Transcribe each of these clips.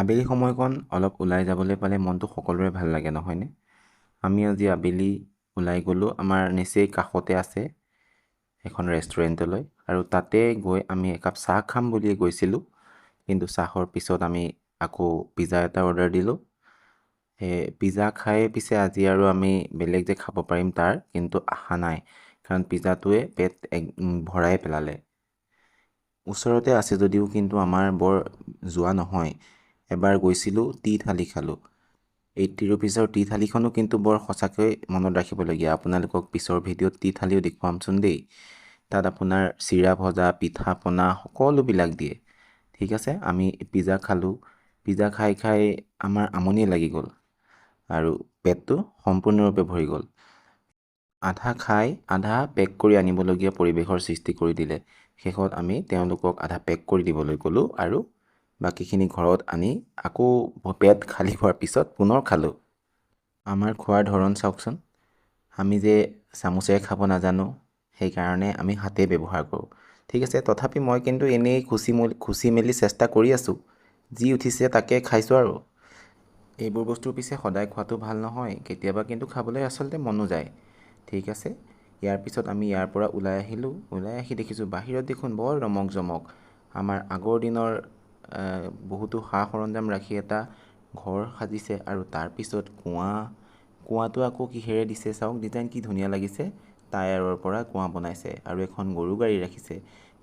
আবেলি সময়কণ অলপ ওলাই যাবলৈ পালে মনটো সকলোৰে ভাল লাগে নহয়নে? আমি আজি আবেলি ওলাই গ'লোঁ। আমাৰ নিচেই কাষতে আছে এখন ৰেষ্টুৰেণ্টলৈ আৰু তাতে গৈ আমি একাপ চাহ খাম বুলিয়ে গৈছিলোঁ। কিন্তু চাহৰ পিছত আমি আকৌ পিজ্জা এটা অৰ্ডাৰ দিলোঁ। সেই পিজ্জা খাই পিছে আজি আৰু আমি বেলেগ যে খাব পাৰিম তাৰ কিন্তু আশা নাই, কাৰণ পিজ্জাটোৱে পেট ভৰাই পেলালে। ওচৰতে আছে যদিও কিন্তু আমাৰ বৰ যোৱা নহয়। এবাৰ গৈছিলোঁ, টি থালি খালোঁ। 80 ৰুপিজৰ টি থালিখনো কিন্তু বৰ সঁচাকৈ মনত ৰাখিবলগীয়া। আপোনালোকক পিছৰ ভিডিঅ'ত টি থালিও দেখুৱামচোন দেই। তাত আপোনাৰ চিৰা ভজা, পিঠা পনা সকলোবিলাক দিয়ে। ঠিক আছে, আমি পিজ্জা খালোঁ। পিজ্জা খাই খাই আমাৰ আমনি লাগি গ'ল আৰু পেটটো সম্পূৰ্ণৰূপে ভৰি গ'ল। আধা খাই আধা পেক কৰি আনিবলগীয়া পৰিৱেশৰ সৃষ্টি কৰি দিলে। শেষত আমি তেওঁলোকক আধা পেক কৰি দিবলৈ ক'লোঁ আৰু বাকীখিনি ঘৰত আনি আকৌ পেট খালী হোৱাৰ পিছত পুনৰ খালোঁ। আমাৰ খোৱাৰ ধৰণ চাওকচোন। আমি যে চামুচেৰে খাব নাজানো, সেইকাৰণে আমি হাতে ব্যৱহাৰ কৰোঁ। ঠিক আছে, তথাপি মই কিন্তু এনেই খুচি মেলি চেষ্টা কৰি আছোঁ। যি উঠিছে তাকে খাইছোঁ আৰু। এইবোৰ বস্তু পিছে সদায় খোৱাটো ভাল নহয়, কেতিয়াবা কিন্তু খাবলৈ আচলতে মনো যায়। ঠিক আছে, ইয়াৰ পিছত আমি ইয়াৰ পৰা ওলাই আহিলোঁ। ওলাই আহি দেখিছোঁ বাহিৰত দেখোন বৰ ৰমক জমক। আমাৰ আগৰ দিনৰ বহুতো সা সৰঞ্জাম ৰাখি এটা ঘৰ সাজিছে আৰু তাৰপিছত কুঁৱাটো আকৌ কিহেৰে দিছে চাওক, ডিজাইন কি ধুনীয়া লাগিছে। টায়াৰৰ পৰা কুঁৱা বনাইছে আৰু এখন গৰু গাড়ী ৰাখিছে।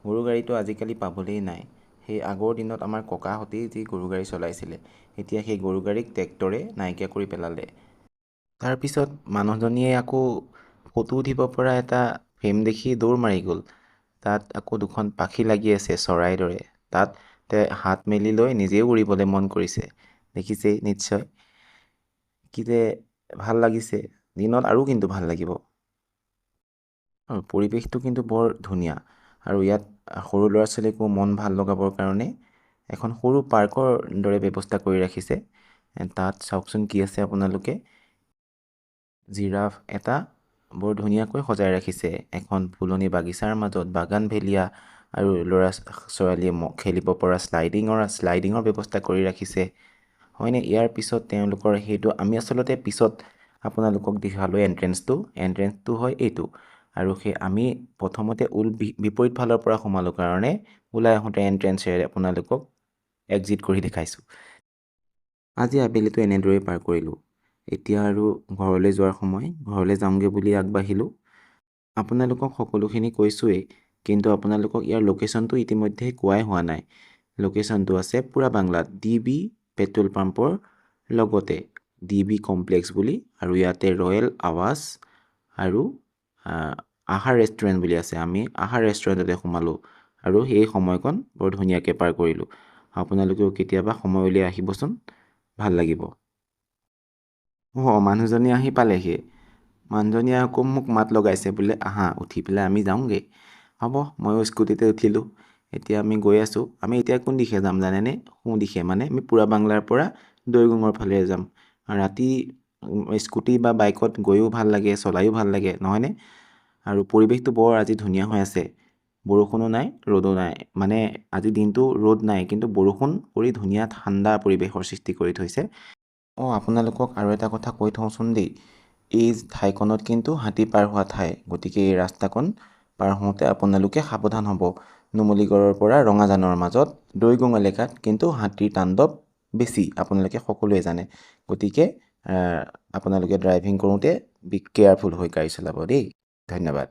গৰু গাড়ীটো আজিকালি পাবলেই নাই। সেই আগৰ দিনত আমাৰ ককাহঁতেই যি গৰু গাড়ী চলাইছিলে, এতিয়া সেই গৰু গাড়ীক ট্ৰেক্টৰে নাইকিয়া কৰি পেলালে। তাৰপিছত মানুহজনীয়ে আকৌ ফটো উঠিব পৰা এটা ফ্ৰেম দেখি দৌৰ মাৰি গ'ল। তাত আকৌ দুখন পাখি লাগি আছে চৰাইৰ দৰে। তাত হাত মেলি লৈ নিজেও উৰিবলৈ মন কৰিছে। দেখিছেই নিশ্চয়, কি যে ভাল লাগিছে। দিনত আৰু কিন্তু ভাল লাগিব। আৰু পৰিৱেশটো কিন্তু বৰ ধুনীয়া আৰু ইয়াত সৰু ল'ৰা ছোৱালীকো মন ভাল লগাবৰ কাৰণে এখন সৰু পাৰ্কৰ দৰে ব্যৱস্থা কৰি ৰাখিছে। তাত চাওকচোন কি আছে আপোনালোকে। জিৰাফ এটা বৰ ধুনীয়াকৈ সজাই ৰাখিছে। এখন ফুলনি বাগিচাৰ মাজত বাগানভেলীয়া আৰু ল'ৰা ছোৱালীয়ে খেলিব পৰা শ্লাইডিঙৰ ব্যৱস্থা কৰি ৰাখিছে। হয়নে? ইয়াৰ পিছত তেওঁলোকৰ সেইটো আমি আচলতে পিছত আপোনালোকক দেখালোঁ এণ্ট্ৰেঞ্চটো হয় এইটো। আৰু আমি প্ৰথমতে বিপৰীত ফালৰ পৰা সোমালোঁ কাৰণে ওলাই আহোঁতে এণ্ট্ৰেঞ্চেৰে আপোনালোকক এক্সিট কৰি দেখাইছোঁ। আজি আবেলিটো এনেদৰেই পাৰ কৰিলোঁ। এতিয়া আৰু ঘৰলৈ যোৱাৰ সময়, ঘৰলৈ যামগৈ বুলি আগবাঢ়িলোঁ। আপোনালোকক সকলোখিনি কৈছোঁৱেই, কিন্তু আপোনালোকক ইয়াৰ লোকেশ্যনটো ইতিমধ্যে কোৱাই হোৱা নাই। লোকেশ্যনটো আছে পুৰা বাংলাত, DB পেট্ৰল পাম্পৰ লগতে DB কমপ্লেক্স বুলি, আৰু ইয়াতে ৰয়েল আৱাজ আৰু আহাৰ ৰেষ্টুৰেণ্ট বুলি আছে। আমি আহাৰ ৰেষ্টুৰেণ্টতে সোমালোঁ আৰু সেই সময়কণ বৰ ধুনীয়াকৈ পাৰ কৰিলোঁ। আপোনালোকেও কেতিয়াবা সময় উলিয়াই আহিবচোন, ভাল লাগিব। মানুহজনী আহি পালেহি। মানুহজনীয়ে আকৌ মোক মাত লগাইছে বোলে আহা, উঠি পেলাই আমি যাওঁগৈ। হ'ব, ময়ো স্কুটিতে উঠিলোঁ। এতিয়া আমি গৈ আছোঁ। আমি এতিয়া কোন দিশে যাম জানেনে? সোঁ দিশে, মানে আমি পুৰা বাংলাৰ পৰা দৈগুঙৰ ফালে যাম। ৰাতি স্কুটি বা বাইকত গৈও ভাল লাগে, চলায়ো ভাল লাগে নহয়নে? আৰু পৰিৱেশটো বৰ আজি ধুনীয়া হৈ আছে। বৰষুণো নাই, ৰ'দো নাই। মানে আজি দিনটো ৰ'দ নাই, কিন্তু বৰষুণ পৰি ধুনীয়া ঠাণ্ডা পৰিৱেশৰ সৃষ্টি কৰি থৈছে। আপোনালোকক আৰু এটা কথা কৈ থওঁচোন দেই। এই ঠাইকণত কিন্তু হাতী পাৰ হোৱা ঠাই, গতিকে এই ৰাস্তাকণ পাৰ হওঁতে আপোনালোকে সাৱধান হ'ব। নুমলীগড়ৰ পৰা ৰঙাজানৰ মাজত দৈগুং এলেকাত কিন্তু হাতীৰ তাণ্ডৱ বেছি, আপোনালোকে সকলোৱে জানে। গতিকে আপোনালোকে ড্ৰাইভিং কৰোঁতে বি কেয়াৰফুল হৈ গাড়ী চলাব দেই। ধন্যবাদ।